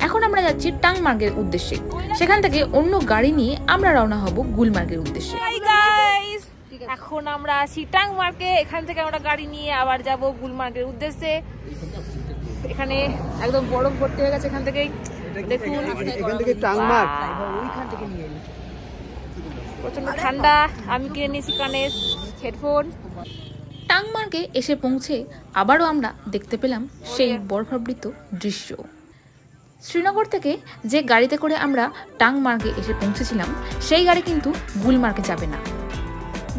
এখন আমরা যাচ্ছি টাংমার্গের উদ্দেশ্যে। সেখান থেকে অন্য গাড়ি নিয়ে আমরা রওনা হব গুলমার্গের উদ্দেশ্যে। এখন আমরা আছি টাংমার্গে, এখান থেকে আমরা গাড়ি নিয়ে আবার যাব গুলমার্গের উদ্দেশ্যে। এখানে একদম বরফ ভর্তি হয়ে গেছে, এখান থেকেই দেখুন, প্রচন্ড ঠান্ডা। আমি কিনে নিয়েছি কানের হেডফোন। টাংমার্গে এসে পৌঁছে আবারও আমরা দেখতে পেলাম সেই বরফাবৃত দৃশ্য। শ্রীনগর থেকে যে গাড়িতে করে আমরা টাংমার্গে এসে পৌঁছেছিলাম সেই গাড়ি কিন্তু গুলমার্গে যাবে না।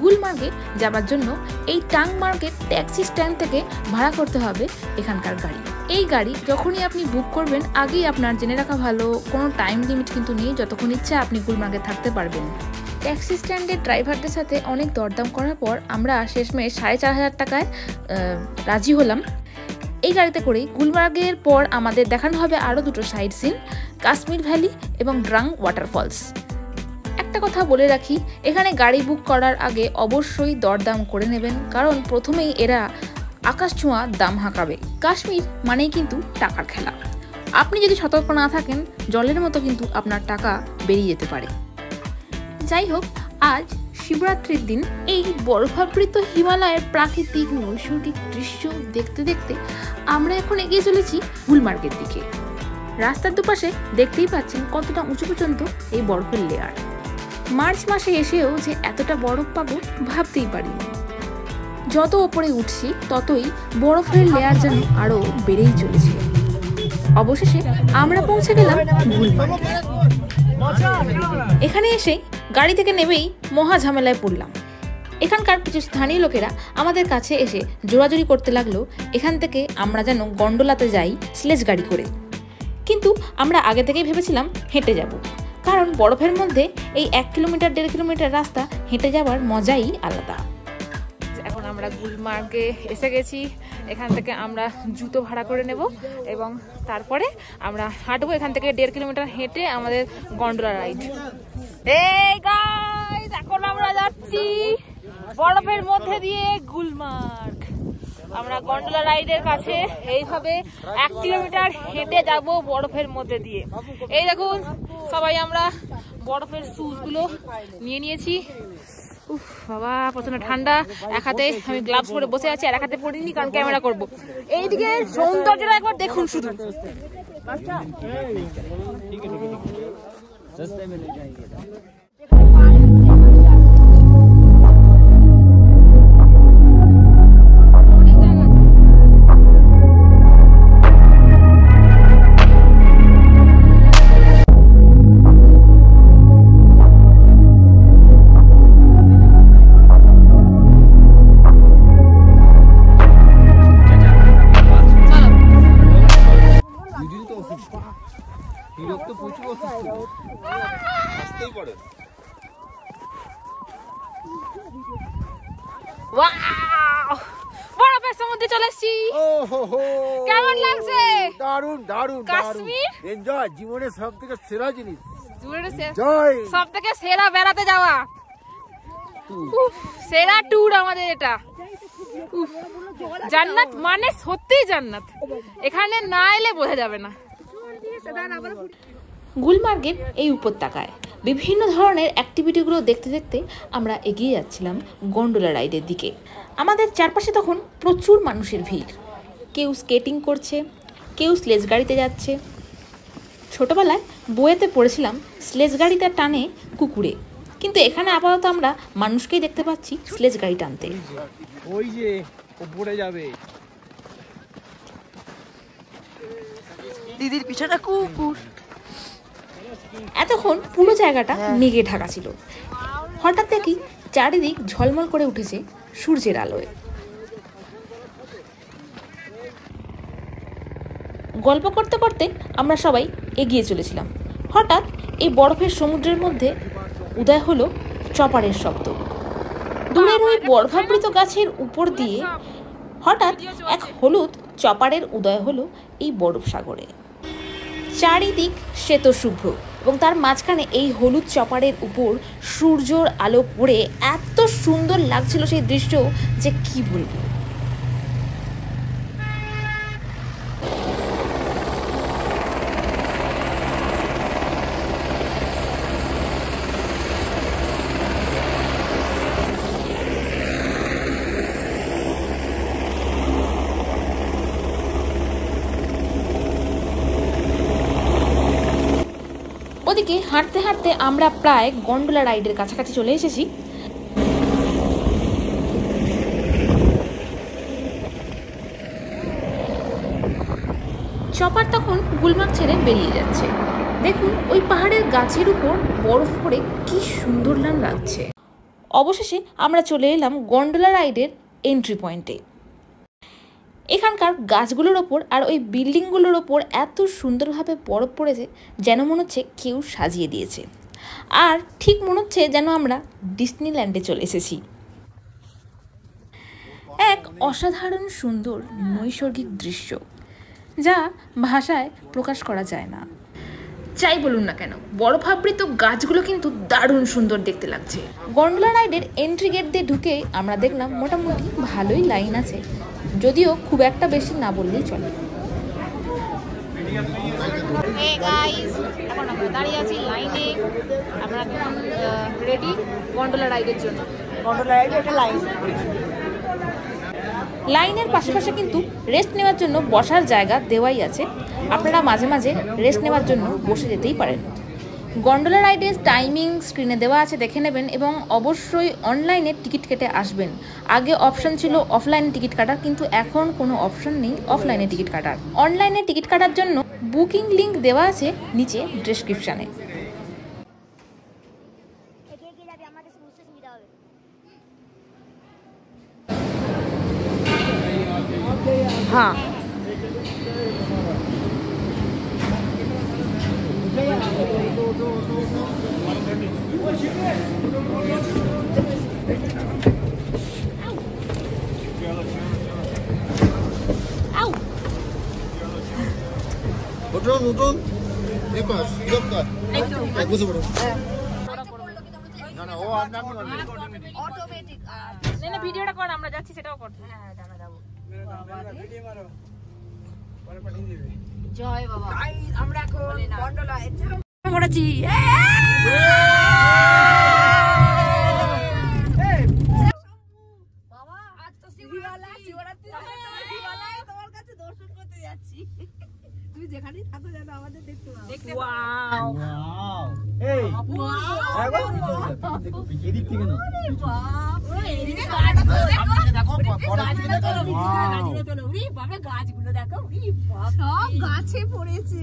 গুলমার্গে যাবার জন্য এই টাংমার্গের ট্যাক্সি স্ট্যান্ড থেকে ভাড়া করতে হবে এখানকার গাড়ি। এই গাড়ি যখনই আপনি বুক করবেন আগেই আপনার জেনে রাখা ভালো, কোনো টাইম লিমিট কিন্তু নেই, যতক্ষণ ইচ্ছা আপনি গুলমার্গে থাকতে পারবেন। ট্যাক্সি স্ট্যান্ডের ড্রাইভারদের সাথে অনেক দরদাম করার পর আমরা শেষমেশ 4500 টাকায় রাজি হলাম। এই গাড়িতে করেই গুলমার্গের পর আমাদের দেখানো হবে আরও দুটো সাইট সিন, কাশ্মীর ভ্যালি এবং ড্রাং ওয়াটারফলস। একটা কথা বলে রাখি, এখানে গাড়ি বুক করার আগে অবশ্যই দরদাম করে নেবেন, কারণ প্রথমেই এরা আকাশ ছোঁয়া দাম হাঁকাবে। কাশ্মীর মানেই কিন্তু টাকার খেলা। আপনি যদি সতর্ক না থাকেন জলের মতো কিন্তু আপনার টাকা বেরিয়ে যেতে পারে। যাই হোক, আজ শিবরাত্রির দিন এই বরফাবৃত হিমালয়ের প্রাকৃতিক নৈসর্গিক দৃশ্য দেখতে দেখতে আমরা এখন এগিয়ে চলেছি গুলমার্গের দিকে। রাস্তার দুপাশে দেখতেই পাচ্ছেন কতটা উঁচু পর্যন্ত এই বরফের লেয়ার। মার্চ মাসে এসেও যে এতটা বরফ পাবো ভাবতেই পারিনি। যত ওপরে উঠছি ততই বরফের লেয়ার যেন আরো বেড়েই চলেছে। অবশেষে আমরা পৌঁছে গেলাম গুলমার্গে। এখানে এসে গাড়ি থেকে নেমেই মহা ঝামেলায় পড়লাম। এখানকার কিছু স্থানীয় লোকেরা আমাদের কাছে এসে জোরাজুরি করতে লাগলো এখান থেকে আমরা যেন গন্ডোলাতে যাই স্লেজ গাড়ি করে। কিন্তু আমরা আগে থেকেই ভেবেছিলাম হেঁটে যাব, কারণ বরফের মধ্যে এই 1 কিলোমিটার 1.5 কিলোমিটার রাস্তা হেঁটে যাওয়ার মজাই আলাদা। এখন আমরা গুলমার্গে এসে গেছি। এখান থেকে আমরা জুতো ভাড়া করে নেব এবং তারপরে আমরা হাঁটবো এখান থেকে 1.5 কিলোমিটার হেঁটে আমাদের গন্ডোলা রাইড। এই গাইস, এখন আমরা যাচ্ছি বরফের মধ্যে দিয়ে গুলমার্গ। আমরা গন্ডোলা রাইডের কাছে এইভাবে 1 কিলোমিটার হেঁটে যাব বরফের মধ্যে দিয়ে। এই দেখুন, সবাই আমরা বরফের শুজ গুলো নিয়ে নিয়েছি। উফ বাবা, প্রচন্ড ঠান্ডা। এক হাতে আমি গ্লাভস পরে বসে আছি আর এক হাতে পরিনি, কারণ ক্যামেরা করব। এইদিকে সৌন্দর্যটা একবার দেখুন শুধু। বরফের সমুদ্রে চলে এসেছি। কেমন লাগছে? দারুণ দারুণ কাশ্মীর এনজয়, জীবনের সব থেকে সেরা জিনিস, সব থেকে সেরা বেড়াতে যাওয়া, সেরা ট্যুর আমাদের এটা। জান্নাত মানে সত্যিই জান্নাত, এখানে না এলে বোঝা যাবে না। গুলমার্গের এই উপত্যকায় বিভিন্ন ধরনের অ্যাক্টিভিটিগুলো দেখতে দেখতে আমরা এগিয়ে যাচ্ছিলাম গন্ডোলা রাইডের দিকে। আমাদের চারপাশে তখন প্রচুর মানুষের ভিড়। কেউ স্কেটিং করছে, কেউ স্লেজ গাড়িতে যাচ্ছে। ছোটবেলায় বইয়েতে পড়েছিলাম স্লেজ গাড়িতে টানে কুকুরে, কিন্তু এখানে আপাতত আমরা মানুষকেই দেখতে পাচ্ছি স্লেজ গাড়ি টানতে। ওই যে উপরে যাবে, দিদির পিছনে কুকুর। এতক্ষণ পুরো জায়গাটা মেঘে ঢাকা ছিল। হঠাৎ দেখি চারিদিক ঝলমল করে উঠেছে সূর্যের আলোয়। গল্প করতে করতে আমরা সবাই এগিয়ে চলেছিলাম। হঠাৎ এই বরফের সমুদ্রের মধ্যে উদয় হলো চপারের শব্দ। দূরের ওই বরফাবৃত গাছের উপর দিয়ে হঠাৎ এক হলুদ চপারের উদয় হলো এই বরফ সাগরে। চারিদিক শ্বেত শুভ্র এবং তার মাঝখানে এই হলুদ চপারের উপর সূর্যের আলো পড়ে এত সুন্দর লাগছিল সেই দৃশ্য যে কি বলবো। এদিকে হাঁটতে হাঁটতে আমরা প্রায় গন্ডোলা রাইডের কাছাকাছি চলে এসেছি। চপার তখন গুলমার্গ ছেড়ে বেরিয়ে যাচ্ছে। দেখুন ওই পাহাড়ের গাছের উপর বরফ পড়ে কি সুন্দর লাগছে। অবশেষে আমরা চলে এলাম গন্ডোলা রাইডের এন্ট্রি পয়েন্টে। এখানকার গাছগুলোর ওপর আর ওই বিল্ডিংগুলোর ওপর এত সুন্দরভাবে বরফ পড়েছে যেন মনে হচ্ছে কেউ সাজিয়ে দিয়েছে। আর ঠিক মনে হচ্ছে যেন আমরা ডিজনিল্যান্ডে চলে এসেছি। এক অসাধারণ সুন্দর নৈসর্গিক দৃশ্য, যা ভাষায় প্রকাশ করা যায় না। যাই বলুন না কেন, বরফাবৃত গাছগুলো কিন্তু দারুণ সুন্দর দেখতে লাগছে। গন্ডোলা রাইডের এন্ট্রি গেট দিয়ে ঢুকে আমরা দেখলাম মোটামুটি ভালোই লাইন আছে, যদিও খুব একটা বেশি না বললেই চলে। এখন আমরা দাঁড়িয়ে আছি লাইনে, আমরা এখন রেডি গন্ডোলা রাইডের জন্য। গন্ডোলা রাইড একটা লাইন, লাইনের পাশাপাশি কিন্তু রেস্ট নেওয়ার জন্য বসার জায়গা দেওয়াই আছে। আপনারা মাঝে মাঝে রেস্ট নেওয়ার জন্য বসে যেতেই পারেন। গন্ডোলা রাইডের টাইমিং স্ক্রিনে দেওয়া আছে, দেখে নেবেন এবং অবশ্যই অনলাইনে টিকিট কেটে আসবেন। আগে অপশন ছিল অফলাইনে টিকিট কাটার, কিন্তু এখন কোনো অপশন নেই অফলাইনে টিকিট কাটার। অনলাইনে টিকিট কাটার জন্য বুকিং লিঙ্ক দেওয়া আছে নিচে ডেসক্রিপশানে। হ্যাঁ, নতুন নতুন বুঝতে পারো না না, ও অটোমেটিক না ভিডিওটা কর, আমরা যাচ্ছি সেটাও কর। জয় বাবা। আমরা এখন গন্ডোলা পড়েছি। বাবা আজ তো শিবরাত্রি, তোমার কাছে দর্শন করতে যাচ্ছি। তুমি যেখানেই থাকো যেন আমাদের দেখতে পাও। ওয়াও এই দেখো এদিক থেকে না, গাছগুলো দেখো, সব গাছে পড়েছে।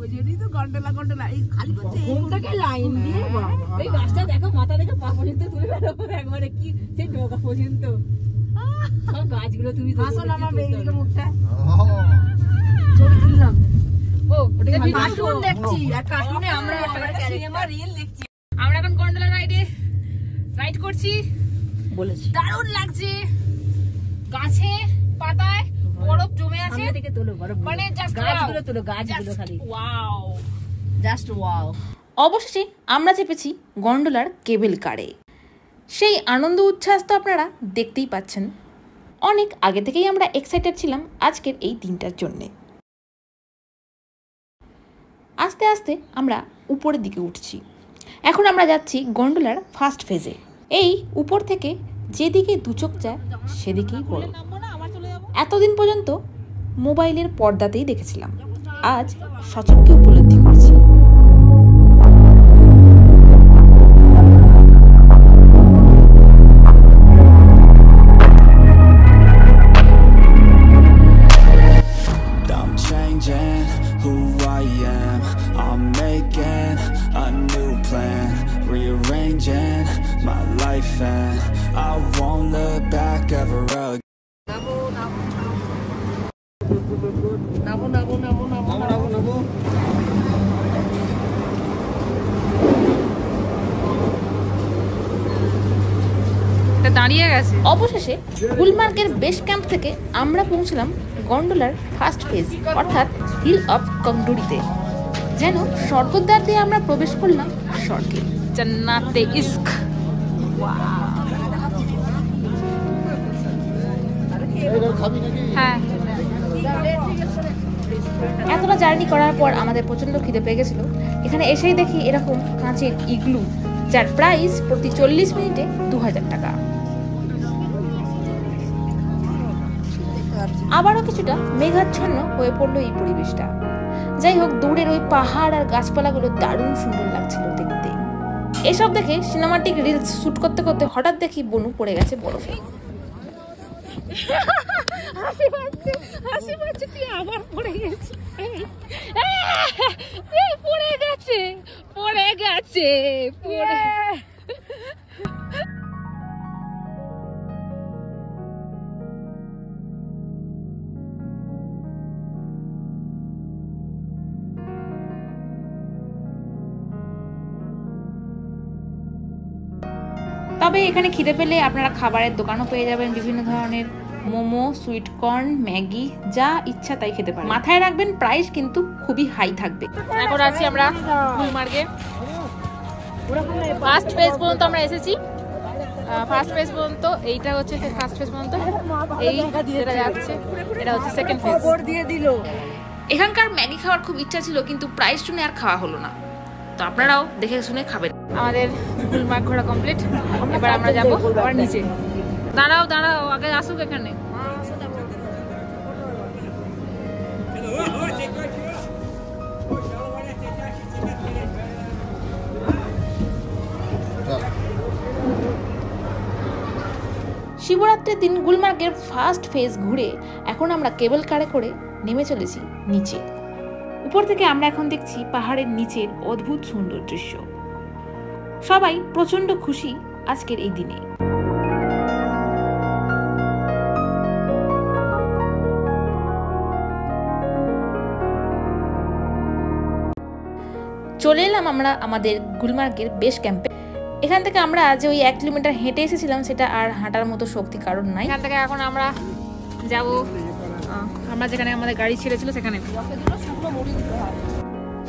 ওই জন্যই তো গন্ডোলা গন্ডোলা এই খালি করছে লাইন দিয়ে। এই গাছটা দেখো, মাথা দেখো পা পর্যন্ত তুলে বেরোবো একবারে, কি সেই ডগা পর্যন্ত সব গাছগুলো। তুমি আসো না আমার মেয়েদিকে মুখটা ছবি তুললাম। ও ওটা কার্টুন দেখছি, আর কার্টুনে আমরা সিনেমা রিল দেখছি। আমরা এখন গন্ডোলা রাইড করছি বলেছি দারুণ লাগছে। গাছে পাতায় বরফ জমে আছে, সামনে থেকে তোলো বরফ, মানে জাস্ট গাছগুলো তোলো, গাছগুলো খালি ওয়াও, জাস্ট ওয়াও। অবশেষে আমরা চেপেছি গন্ডোলার কেবল কারে। সেই আনন্দ উচ্ছ্বাস তো আপনারা দেখতেই পাচ্ছেন। অনেক আগে থেকেই আমরা এক্সাইটেড ছিলাম আজকের এই দিনটার জন্যে। আস্তে আস্তে আমরা উপরের দিকে উঠছি। এখন আমরা যাচ্ছি গন্ডোলার ফার্স্ট ফেজে। এই উপর থেকে যেদিকে দুচোখ যায় সেদিকেই বরফ। এতদিন পর্যন্ত মোবাইলের পর্দাতেই দেখেছিলাম, আজ সচক্ষে উপলব্ধি করছি। অবশেষে গুলমার্গের বেস ক্যাম্প থেকে আমরা পৌঁছলাম গন্ডোলার ফার্স্ট ফেজ অর্থাৎ হিল অফ কংডুরিতে। যেন স্বর্গদ্বার দিয়ে আমরা প্রবেশ করলাম স্বর্গে, জান্নাতে ইস্ক। হ্যাঁ, এতটা জার্নি করার পর আমাদের প্রচন্ড খিদে পেয়ে গেছিল। এখানে এসেই দেখি এরকম কাঁচের ইগলু, যার প্রাইস প্রতি 40 মিনিটে 2000 টাকা। আবারও কিছুটা মেঘাচ্ছন্ন হয়ে পড়লো এই পরিবেশটা। যাই হোক, দূরের ওই পাহাড় আর গাছপালাগুলো দারুণ সুন্দর লাগছিল দেখতে। এসব দেখে সিনেমাটিক রিলস শুট করতে করতে হঠাৎ দেখি বনু পড়ে গেছে বরফে। হাসি পাচ্ছে, তুই আবার পড়ে গেছিস। পড়ে গেছে। তবে এখানে খিদে পেলে আপনারা খাবারের দোকানও পেয়ে যাবেন, বিভিন্ন ধরনের মোমো, সুইট কর্ন, ম্যাগি, যা ইচ্ছা তাই খেতে পারেন। মাথায় রাখবেন প্রাইস কিন্তু খুবই হাই থাকবে। এখন আছি আমরা গুলমার্গে। ফার্স্ট ফেজ পর্যন্ত আমরা এসেছি। ফার্স্ট ফেজ পর্যন্ত, এইটা হচ্ছে ফার্স্ট ফেজ পর্যন্ত, এই যেটা যাচ্ছে এটা হচ্ছে সেকেন্ড ফেজ। এখানকার ম্যাগি খাওয়ার খুব ইচ্ছা ছিল, কিন্তু প্রাইস শুনে আর খাওয়া হলো না। তো আপনারাও দেখে শুনে খাবেন। আমাদের গুলমার্গ ঘোরা কমপ্লিট। এবার আমরা যাবো আবার নিচে। দাঁড়াও আগে আসুক এখানে। শিবরাত্রির দিন গুলমার্গের ফার্স্ট ফেজ ঘুরে এখন আমরা কেবল কারে করে নেমে চলেছি নিচে। উপর থেকে আমরা এখন দেখছি পাহাড়ের নিচের অদ্ভুত সুন্দর দৃশ্য। সবাই প্রচন্ড খুশি আজকের এই দিনে। চলে এলাম আমরা আমাদের গুলমার্গের বেস ক্যাম্পে। এখান থেকে আমরা যে ওই 1 কিলোমিটার হেঁটে এসেছিলাম সেটা আর হাঁটার মতো শক্তি কারণ নাই। এখান থেকে এখন আমরা যাব আমরা যেখানে আমাদের গাড়ি ছেড়েছিল সেখানে।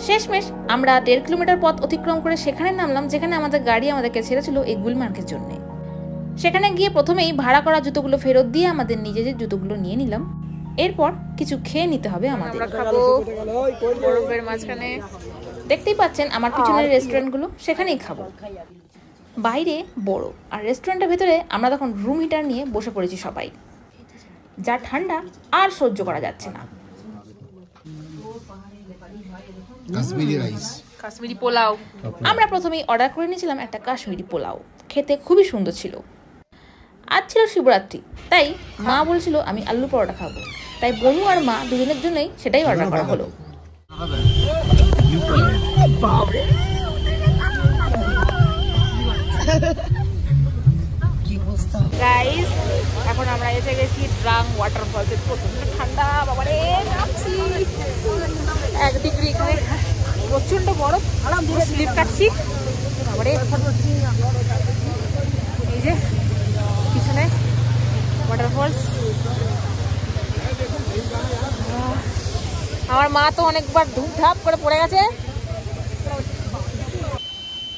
শেষমেশ আমরা 1.5 কিলোমিটার পথ অতিক্রম করে সেখানে নামলাম যেখানে আমাদের গাড়ি আমাদেরকে ছেড়েছিল এই গুলমার্গের জন্য। সেখানে গিয়ে প্রথমেই ভাড়া করা জুতোগুলো ফেরত দিয়ে আমাদের নিজেদের জুতোগুলো নিয়ে নিলাম। এরপর কিছু খেয়ে নিতে হবে আমাদের। বরফের মাঝখানে দেখতেই পাচ্ছেন আমার পিছনের রেস্টুরেন্টগুলো, সেখানেই খাবো। বাইরে বরফ আর রেস্টুরেন্টের ভেতরে আমরা তখন রুম হিটার নিয়ে বসে পড়েছি সবাই। যা ঠান্ডা আর সহ্য করা যাচ্ছে না। কাশ্মীরি পোলাও আমরা প্রথমেই অর্ডার করে নিয়েছিলাম একটা কাশ্মীরি পোলাও। খেতে খুবই সুন্দর ছিল। আজ ছিল শিবরাত্রি, তাই মা বলছিল আমি আলু পরোটা খাবো, তাই বনু আর মা দুজনের জন্যই সেটাই অর্ডার করা হলো। গাইস, এখন আমরা এসে গেছি ড্রাং ওয়াটারফলস। প্রচন্ড ঠান্ডা, বাবারে নামছি 1 ডিগ্রি, এখানে প্রচন্ড বরফ, পুরো স্লিপ কাটছি। বাবারে এই যে পিছনে ওয়াটারফলস। আমার মা তো অনেকবার ধুপধাপ করে পড়ে গেছে।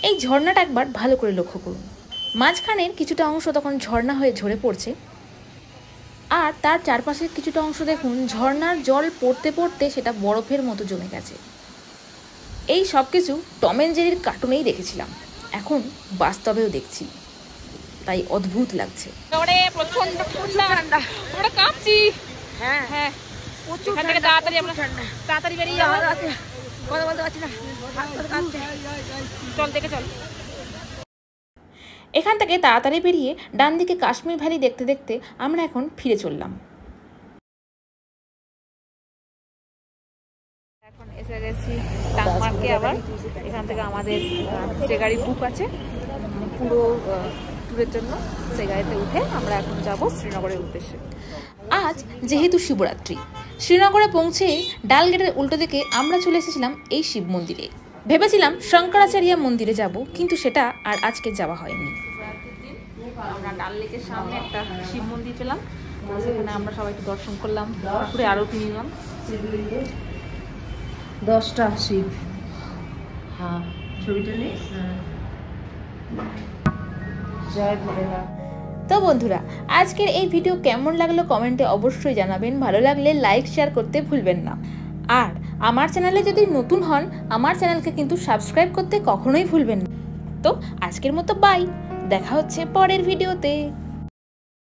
এই ঝর্ণাটা একবার ভালো করে লক্ষ্য করুন। মাঝখানের কিছুটা অংশ তখন ঝর্ণা হয়ে ঝরে পড়ছে, আর তার চারপাশের কিছুটা অংশ দেখুন ঝর্ণার জল পড়তে পড়তে সেটা বরফের মতো জমে গেছে। এই সব কিছু টম এন্ড জেরির কার্টুনেই দেখেছিলাম, এখন বাস্তবেও দেখছি, তাই অদ্ভুত লাগছে। প্রচন্ড ঠান্ডা, আমরা কাঁপছি। হ্যাঁ হ্যাঁ, এখান থেকে তাড়াতাড়ি বেরিয়ে যাওয়া, কথা বলতে পারছি না, চল দেখে চল। এখান থেকে তাড়াতাড়ি বেরিয়ে ডান দিকে কাশ্মীর ভ্যালি দেখতে দেখতে আমরা এখন ফিরে চললাম। এখন এসে গেছি টাংমার্গে আবার। এখান থেকে আমাদের যে গাড়ি বুক আছে পুরো ট্যুরের জন্য, সেই গাড়িতে উঠে আমরা এখন যাব শ্রীনগরের উদ্দেশ্যে। আজ যেহেতু শিবরাত্রি, শ্রীনগরে পৌঁছে ডাল গেটের উল্টো দিকে আমরা চলে এসেছিলাম এই শিব মন্দিরে। ভেবেছিলাম শঙ্করাচার্য মন্দিরে যাব, কিন্তু সেটা আর আজকে যাওয়া হয়নি। আমরা ডাল লেকের সামনে একটা শিব মন্দির পেলাম, সেখানে আমরা সবাই একটু দর্শন করলাম, তারপরে আরতি নিলাম। 10টা শিব। হ্যাঁ, ছবিটা নেই। জয় ভোলেনাথ। তো বন্ধুরা, আজকের এই ভিডিও কেমন লাগলো কমেন্টে অবশ্যই জানাবেন। ভালো লাগলে লাইক শেয়ার করতে ভুলবেন না। আর আমার চ্যানেলে যদি নতুন হন, আমার চ্যানেলকে কিন্তু সাবস্ক্রাইব করতে কখনোই ভুলবেন না। তো আজকের মতো বাই, দেখা হচ্ছে পরের ভিডিওতে।